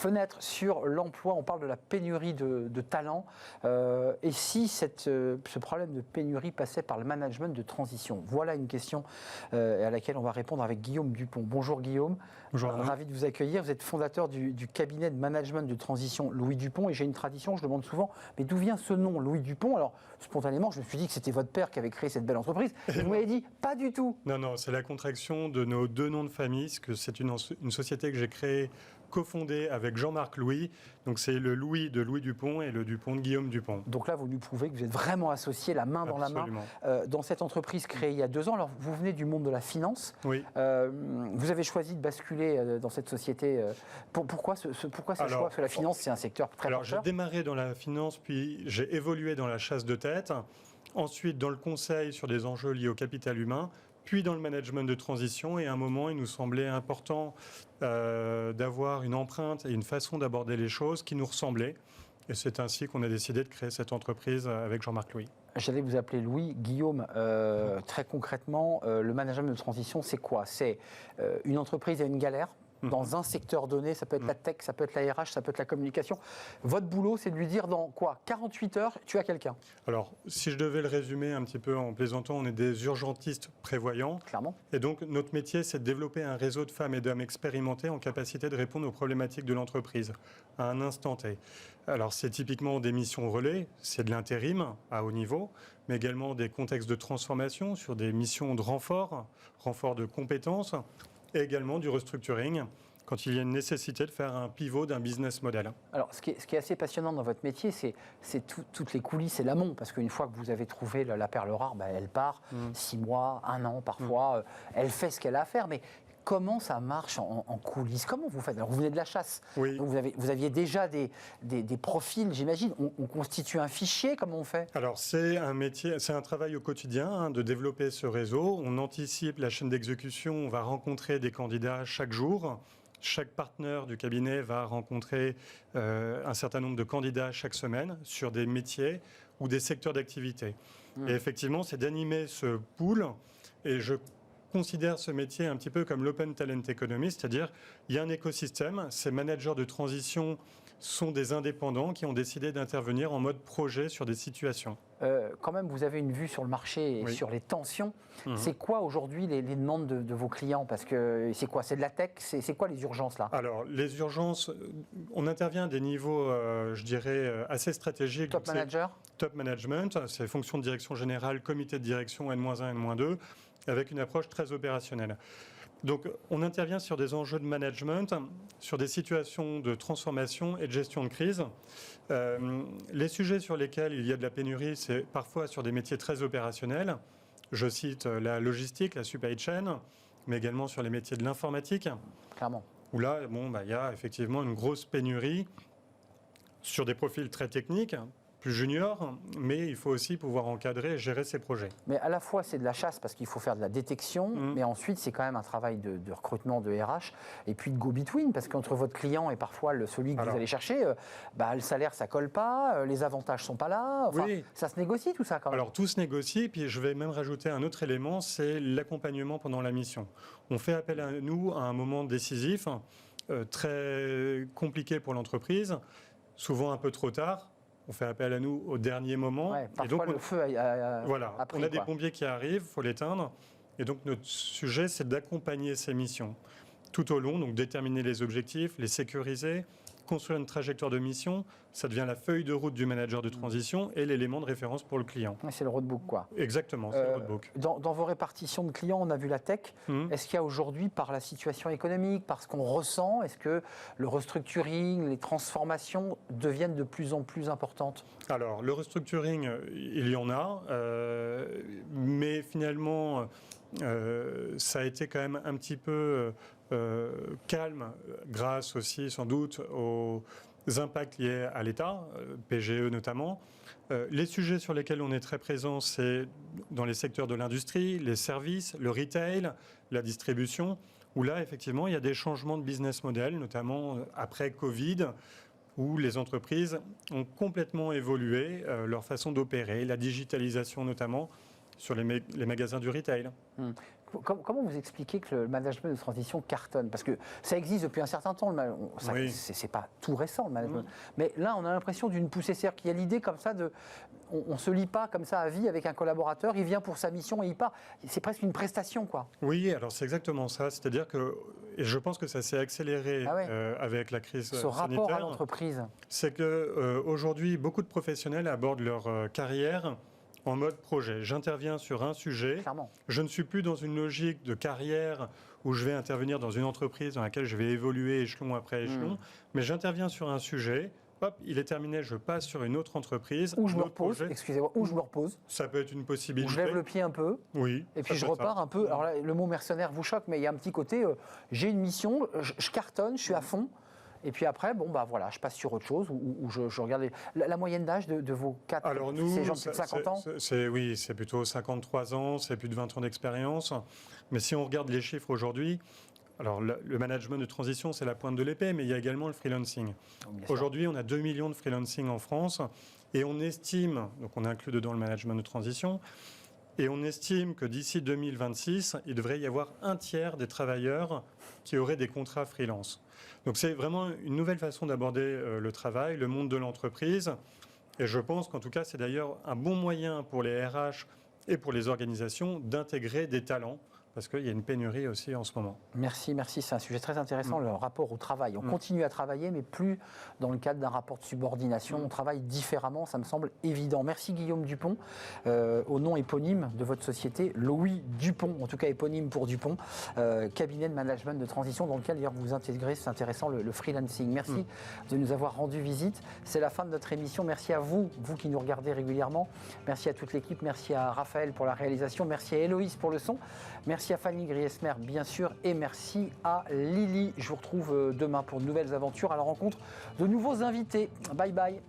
Fenêtre sur l'emploi, on parle de la pénurie de talents. Et si ce problème de pénurie passait par le management de transition? Voilà une question à laquelle on va répondre avec Guillaume Dupont. Bonjour Guillaume. Bonjour. Ravi de vous accueillir. Vous êtes fondateur du cabinet de management de transition Louis Dupont. Et j'ai une tradition, je demande souvent, mais d'où vient ce nom Louis Dupont? Alors spontanément, je me suis dit que c'était votre père qui avait créé cette belle entreprise. Et vous m'avez dit, pas du tout. Non, c'est la contraction de nos deux noms de famille, parce que c'est une société que j'ai créée, cofondée avec Jean-Marc Louis. Donc c'est le Louis de Louis Dupont et le Dupont de Guillaume Dupont. Donc là, vous nous prouvez que vous êtes vraiment associés, la main dans Absolument. la main, dans cette entreprise créée il y a 2 ans. Alors vous venez du monde de la finance. Oui. Vous avez choisi de basculer dans cette société. Pourquoi ce choix? Parce que la finance, c'est un secteur très porteur. J'ai démarré dans la finance, puis j'ai évolué dans la chasse de tête. Ensuite, dans le conseil sur des enjeux liés au capital humain, puis dans le management de transition. Et à un moment, il nous semblait important d'avoir une empreinte et une façon d'aborder les choses qui nous ressemblait. Et c'est ainsi qu'on a décidé de créer cette entreprise avec Jean-Marc Louis. J'allais vous appeler Louis. Guillaume, très concrètement, le management de transition, c'est quoi? C'est une entreprise à une galère dans un secteur donné, ça peut être la tech, ça peut être la RH, ça peut être la communication. Votre boulot, c'est de lui dire dans quoi? 48 heures, tu as quelqu'un. Alors, si je devais le résumer un petit peu en plaisantant, on est des urgentistes prévoyants. Clairement. Et donc, notre métier, c'est de développer un réseau de femmes et d'hommes expérimentés en capacité de répondre aux problématiques de l'entreprise à un instant T. Alors, c'est typiquement des missions relais, c'est de l'intérim à haut niveau, mais également des contextes de transformation sur des missions de renfort de compétences, et également du restructuring, quand il y a une nécessité de faire un pivot d'un business model. Alors, ce qui est assez passionnant dans votre métier, c'est toutes les coulisses et l'amont, parce qu'une fois que vous avez trouvé la perle rare, elle part 6 mois, 1 an parfois, elle fait ce qu'elle a à faire, mais comment ça marche en coulisses? Comment vous faites? Alors, vous venez de la chasse, Oui. donc vous aviez déjà des profils, j'imagine. On constitue un fichier, comment on fait? Alors, c'est un métier, c'est un travail au quotidien de développer ce réseau. On anticipe la chaîne d'exécution, on va rencontrer des candidats chaque jour. Chaque partenaire du cabinet va rencontrer un certain nombre de candidats chaque semaine sur des métiers ou des secteurs d'activité. Et effectivement, c'est d'animer ce pool. Et je considère ce métier un petit peu comme l'open talent economy, c'est-à-dire il y a un écosystème. Ces managers de transition sont des indépendants qui ont décidé d'intervenir en mode projet sur des situations. Quand même, vous avez une vue sur le marché et sur les tensions. C'est quoi aujourd'hui les demandes de vos clients? Parce que c'est quoi? C'est de la tech? C'est quoi les urgences là? Alors, les urgences, on intervient à des niveaux, je dirais, assez stratégiques. Top manager? Top management, c'est fonction de direction générale, comité de direction N-1, N-2, avec une approche très opérationnelle. Donc, on intervient sur des enjeux de management, sur des situations de transformation et de gestion de crise. Les sujets sur lesquels il y a de la pénurie, c'est parfois sur des métiers très opérationnels. Je cite la logistique, la supply chain, mais également sur les métiers de l'informatique. Clairement. Où là, il y a effectivement une grosse pénurie sur des profils très techniques, plus junior, mais il faut aussi pouvoir encadrer et gérer ces projets. Mais à la fois, c'est de la chasse parce qu'il faut faire de la détection, mais ensuite, c'est quand même un travail de recrutement de RH et puis de go-between, parce qu'entre votre client et parfois celui que vous allez chercher, le salaire, ça colle pas, les avantages sont pas là, enfin, ça se négocie tout ça quand même. Alors, tout se négocie, puis je vais même rajouter un autre élément, c'est l'accompagnement pendant la mission. On fait appel à nous à un moment décisif, très compliqué pour l'entreprise, souvent un peu trop tard. On fait appel à nous au dernier moment. Et donc, le feu a pris, on a des pompiers qui arrivent, il faut l'éteindre. Et donc, notre sujet, c'est d'accompagner ces missions tout au long, donc déterminer les objectifs, les sécuriser, construire une trajectoire de mission. Ça devient la feuille de route du manager de transition et l'élément de référence pour le client. C'est le roadbook, quoi. Exactement, c'est le roadbook. Dans vos répartitions de clients, on a vu la tech. Est-ce qu'il y a aujourd'hui, par la situation économique, par ce qu'on ressent, est-ce que le restructuring, les transformations deviennent de plus en plus importantes? Alors, le restructuring, il y en a, mais finalement, ça a été quand même un petit peu calme, grâce aussi sans doute aux impacts liés à l'État, PGE notamment. Les sujets sur lesquels on est très présent, c'est dans les secteurs de l'industrie, les services, le retail, la distribution, où là, effectivement, il y a des changements de business model, notamment après Covid, où les entreprises ont complètement évolué leur façon d'opérer, la digitalisation notamment, sur les magasins du retail. Comment vous expliquez que le management de transition cartonne? Parce que ça existe depuis un certain temps, Oui. c'est pas tout récent le management. Mais là, on a l'impression d'une poussée. C'est-à-dire qu'il y a l'idée comme ça de. On ne se lie pas comme ça à vie avec un collaborateur, il vient pour sa mission et il part. C'est presque une prestation, quoi. Oui, alors c'est exactement ça. C'est-à-dire que, et je pense que ça s'est accéléré avec la crise Ce sanitaire. rapport à l'entreprise. C'est qu'aujourd'hui, beaucoup de professionnels abordent leur carrière en mode projet. J'interviens sur un sujet. Clairement. Je ne suis plus dans une logique de carrière où je vais intervenir dans une entreprise dans laquelle je vais évoluer échelon après échelon, mais j'interviens sur un sujet. Hop, il est terminé, je passe sur une autre entreprise. Où je me repose, excusez-moi, où je me repose. Ça peut être une possibilité. Où je lève le pied un peu. Oui. Et puis je repars un peu. Alors là, le mot mercenaire vous choque, mais il y a un petit côté, j'ai une mission, je cartonne, je suis à fond. Et puis après, bon, bah voilà, je passe sur autre chose, où je regarde la moyenne d'âge de vos 4, Alors nous, c'est gens de plus de 50 ans. Oui, c'est plutôt 53 ans, c'est plus de 20 ans d'expérience. Mais si on regarde les chiffres aujourd'hui, alors le management de transition, c'est la pointe de l'épée, mais il y a également le freelancing. Aujourd'hui, on a 2 millions de freelancing en France et on estime, donc on inclut dedans le management de transition, et on estime que d'ici 2026, il devrait y avoir un tiers des travailleurs qui auraient des contrats freelance. Donc c'est vraiment une nouvelle façon d'aborder le travail, le monde de l'entreprise. Et je pense qu'en tout cas, c'est d'ailleurs un bon moyen pour les RH et pour les organisations d'intégrer des talents, parce qu'il y a une pénurie aussi en ce moment. Merci, c'est un sujet très intéressant, le rapport au travail. On continue à travailler, mais plus dans le cadre d'un rapport de subordination. On travaille différemment, ça me semble évident. Merci Guillaume Dupont, au nom éponyme de votre société, Louis Dupont, en tout cas éponyme pour Dupont, cabinet de management de transition dans lequel d'ailleurs vous intégrez, c'est intéressant, le freelancing. Merci de nous avoir rendu visite. C'est la fin de notre émission. Merci à vous, vous qui nous regardez régulièrement. Merci à toute l'équipe, merci à Raphaël pour la réalisation, merci à Héloïse pour le son. Merci à Fanny Griesmer, bien sûr, et merci à Lily. Je vous retrouve demain pour de nouvelles aventures à la rencontre de nouveaux invités. Bye bye.